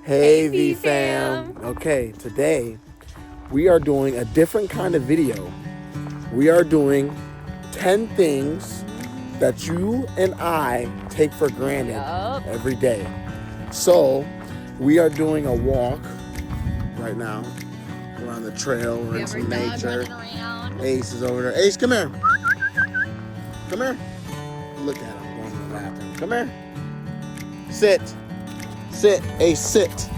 Hey V fam. Okay, today we are doing a different kind of video. We are doing 10 things that you and I take for granted every day. So we are doing a walk right now. We're on the trail, we're in some nature. Ace is over there. Ace, come here. Come here. Look at him going to the bathroom. Come here. Sit. Sit. Ace, sit.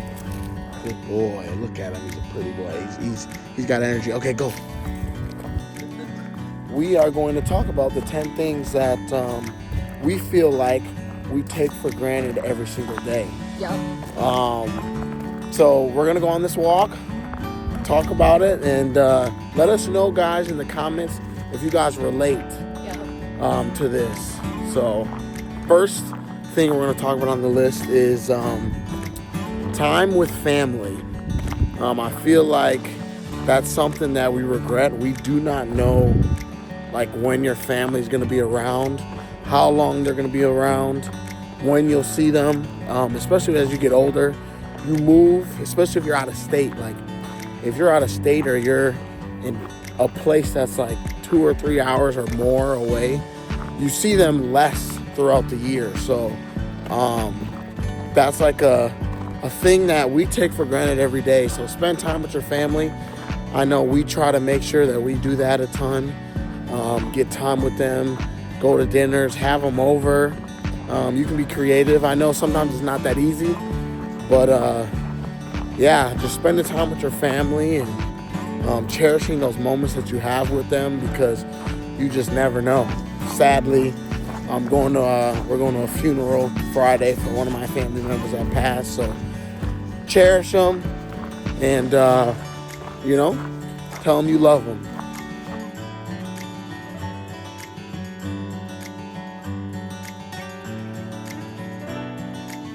Good boy. Look at him. He's a pretty boy. He's got energy. Okay, go. We are going to talk about the 10 things that we feel like we take for granted every single day. Yep. So we're going to go on this walk, talk about it, and let us know, guys, in the comments if you guys relate to this. So first thing we're going to talk about on the list is time with family. I feel like that's something that we regret. We do not know like when your family is going to be around, how long they're going to be around, when you'll see them, especially as you get older. You move, especially if you're out of state. Like if you're out of state or you're in a place that's like 2 or 3 hours or more away, you see them less throughout the year. So that's like a thing that we take for granted every day. So spend time with your family. I know we try to make sure that we do that a ton. Get time with them, go to dinners, have them over. You can be creative. I know sometimes it's not that easy, but yeah, just spending time with your family and cherishing those moments that you have with them, because you just never know. Sadly, we're going to a funeral Friday for one of my family members that passed, so cherish them and tell them you love them.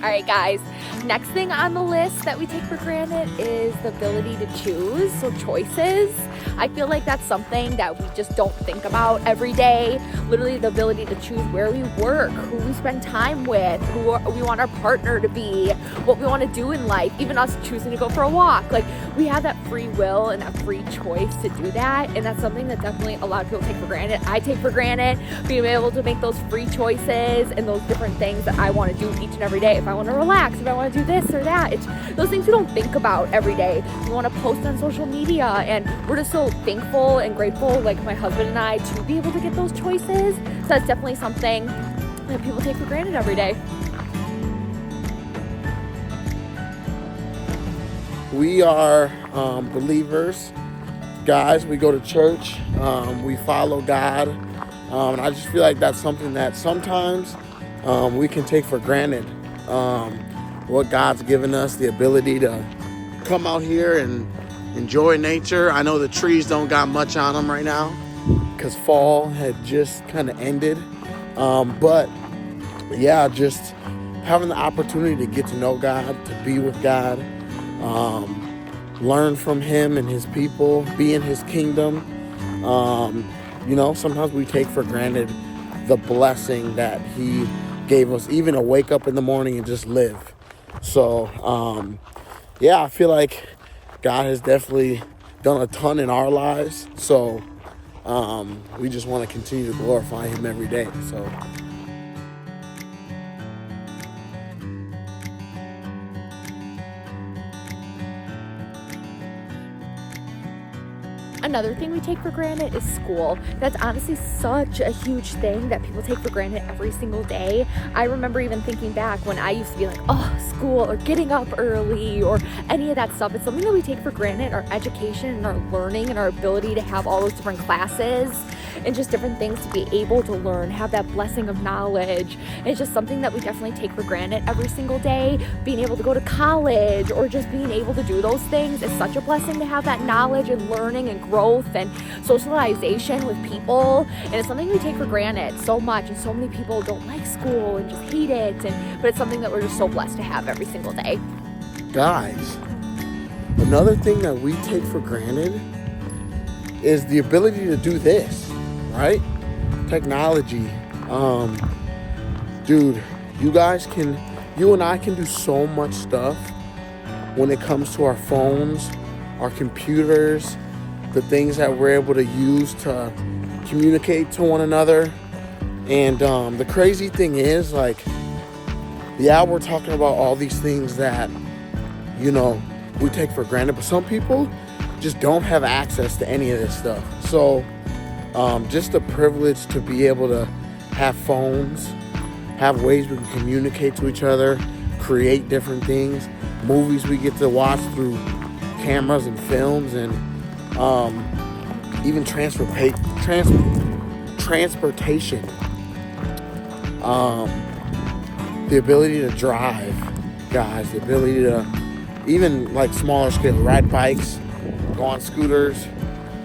All right, guys. Next thing on the list that we take for granted is the ability to choose, so choices. I feel like that's something that we just don't think about every day. Literally the ability to choose where we work, who we spend time with, who we want our partner to be, what we want to do in life, even us choosing to go for a walk. Like we have that free will and that free choice to do that, and that's something that definitely a lot of people take for granted. I take for granted being able to make those free choices and those different things that I want to do each and every day. If I want to relax, if I want to do this or that, it's those things we don't think about every day. We want to post on social media, and we're just so thankful and grateful, like my husband and I, to be able to get those choices. So that's definitely something that people take for granted every day. We are believers, guys. We go to church. We follow God. And I just feel like that's something that sometimes we can take for granted. What God's given us, the ability to come out here and enjoy nature. I know the trees don't got much on them right now because fall had just kind of ended. But yeah, just having the opportunity to get to know God, to be with God, learn from Him and His people, be in His kingdom. Sometimes we take for granted the blessing that He gave us, even to wake up in the morning and just live. So, yeah, I feel like God has definitely done a ton in our lives. So, we just want to continue to glorify Him every day. So, Another thing we take for granted is school. That's honestly such a huge thing that people take for granted every single day. I remember even thinking back when I used to be like, oh, school or getting up early or any of that stuff. It's something that we take for granted, our education and our learning and our ability to have all those different classes and just different things to be able to learn, have that blessing of knowledge. It's just something that we definitely take for granted every single day. Being able to go to college or just being able to do those things is such a blessing, to have that knowledge and learning and growth and socialization with people. And it's something we take for granted so much, and so many people don't like school and just hate it, but it's something that we're just so blessed to have every single day. guys, another thing that we take for granted is the ability to do this, right? Technology. Dude, you and I can do so much stuff when it comes to our phones, our computers, the things that we're able to use to communicate to one another. And the crazy thing is, like, yeah, we're talking about all these things that, you know, we take for granted, but some people just don't have access to any of this stuff. So just the privilege to be able to have phones, have ways we can communicate to each other, create different things, movies we get to watch through cameras and films, and even transportation. The ability to drive, guys, the ability to even like smaller scale, ride bikes, go on scooters,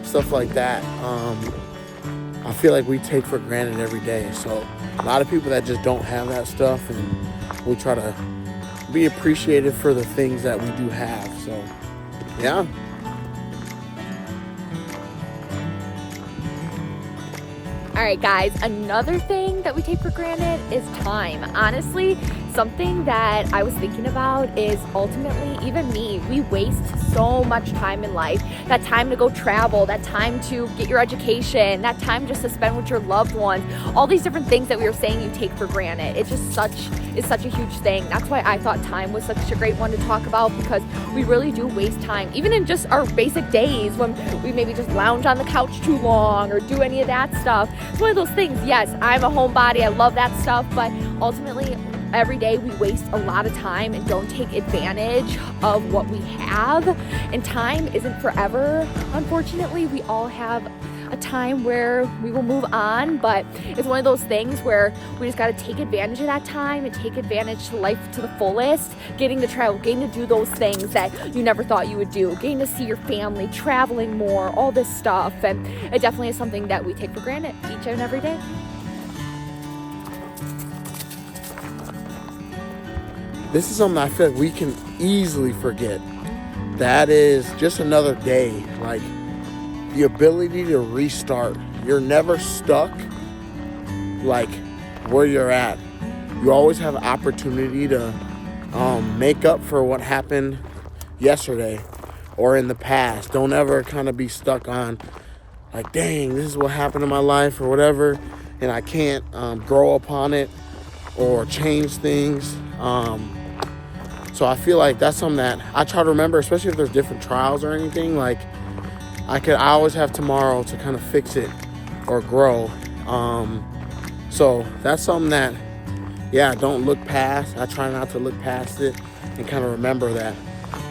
stuff like that. I feel like we take for granted every day. So a lot of people that just don't have that stuff, and we try to be appreciated for the things that we do have. So yeah. All right, guys, another thing that we take for granted is time. Honestly, something that I was thinking about is ultimately, even me, we waste so much time in life. That time to go travel, that time to get your education, that time just to spend with your loved ones, all these different things that we were saying you take for granted. It's just such a huge thing. That's why I thought time was such a great one to talk about, because we really do waste time, even in just our basic days when we maybe just lounge on the couch too long or do any of that stuff. It's one of those things. Yes, I'm a homebody, I love that stuff, but ultimately every day we waste a lot of time and don't take advantage of what we have. And time isn't forever, unfortunately. We all have a time where we will move on, but it's one of those things where we just got to take advantage of that time and take advantage to life to the fullest, getting to travel, getting to do those things that you never thought you would do, getting to see your family, traveling more, all this stuff. And it definitely is something that we take for granted each and every day. This is something I feel like we can easily forget. That is just another day. Like, the ability to restart. You're never stuck like where you're at. You always have an opportunity to make up for what happened yesterday or in the past. Don't ever kind of be stuck on like, dang, this is what happened in my life or whatever, and I can't grow upon it or change things. So I feel like that's something that I try to remember, especially if there's different trials or anything. Like, I always have tomorrow to kind of fix it or grow. So that's something that, yeah, don't look past. I try not to look past it and kind of remember that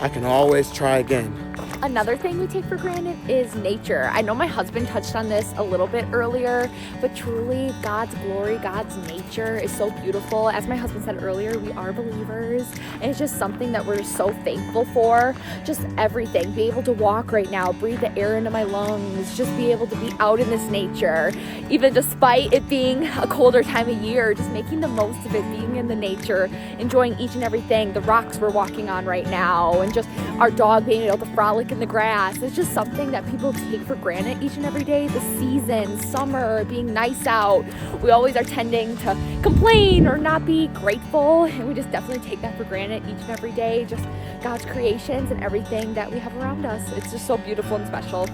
I can always try again. Another thing we take for granted is nature. I know my husband touched on this a little bit earlier, but truly God's glory, God's nature is so beautiful. As my husband said earlier, we are believers, and it's just something that we're so thankful for. Just everything, be able to walk right now, breathe the air into my lungs, just be able to be out in this nature, even despite it being a colder time of year, just making the most of it, being in the nature, enjoying each and everything, the rocks we're walking on right now, and just our dog being able to frolic in the grass. It's just something that people take for granted each and every day. The season, summer, being nice out. We always are tending to complain or not be grateful, and we just definitely take that for granted each and every day. Just God's creations and everything that we have around us. It's just so beautiful and special.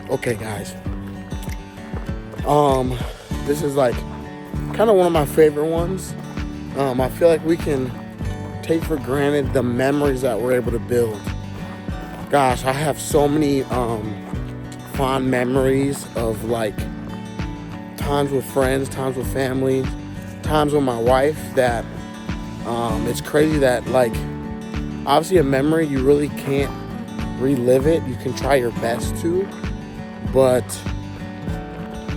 Okay, guys. This is like kind of one of my favorite ones. I feel like we can take for granted the memories that we're able to build. Gosh, I have so many fond memories of like times with friends, times with family, times with my wife that it's crazy that, like, obviously a memory, you really can't relive it. You can try your best to, but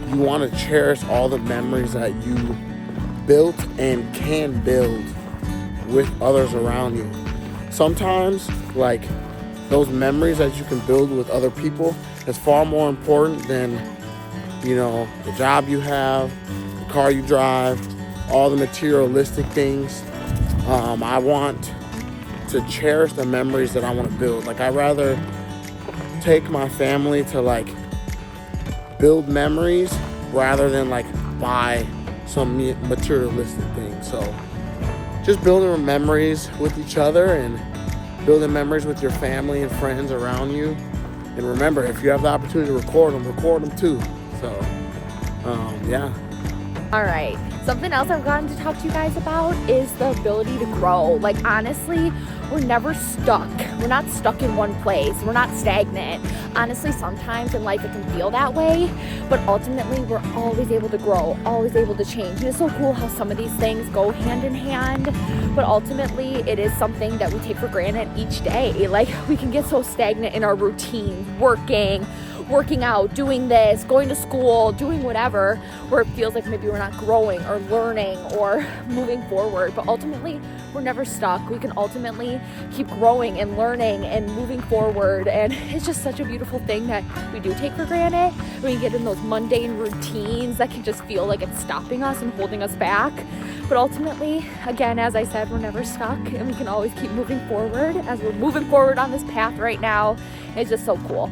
you want to cherish all the memories that you built and can build with others around you. Sometimes, like, those memories that you can build with other people is far more important than, you know, the job you have, the car you drive, all the materialistic things. I want to cherish the memories that I want to build. Like, I'd rather take my family to, like, build memories rather than, like, buy some materialistic things. So just building memories with each other and building memories with your family and friends around you. And remember, if you have the opportunity to record them too. So, yeah. All right. Something else I've gotten to talk to you guys about is the ability to grow. Like, honestly, we're never stuck. We're not stuck in one place. We're not stagnant. Honestly, sometimes in life it can feel that way, but ultimately we're always able to grow, always able to change. And it's so cool how some of these things go hand in hand, but ultimately it is something that we take for granted each day. Like, we can get so stagnant in our routine, working out, doing this, going to school, doing whatever, where it feels like maybe we're not growing or learning or moving forward. But ultimately, we're never stuck. We can ultimately keep growing and learning and moving forward. And it's just such a beautiful thing that we do take for granted. When we get in those mundane routines that can just feel like it's stopping us and holding us back. But ultimately, again, as I said, we're never stuck and we can always keep moving forward as we're moving forward on this path right now. It's just so cool.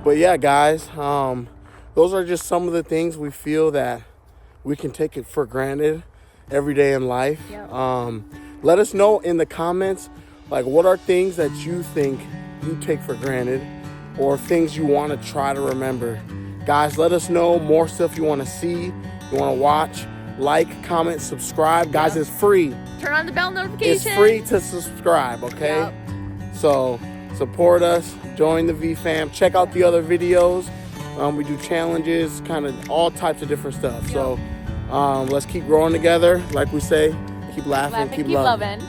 But yeah, guys, those are just some of the things we feel that we can take it for granted every day in life. Yep. Let us know in the comments, like, what are things that you think you take for granted or things you want to try to remember. Guys, let us know more stuff you want to see, you want to watch. Like, comment, subscribe. Guys, Yep. It's free. Turn on the bell notification. It's free to subscribe, okay? Yep. So support us, join the V fam, check out the other videos. We do challenges, kind of all types of different stuff. Yep. So let's keep growing together. Like we say, keep laughing, keep loving.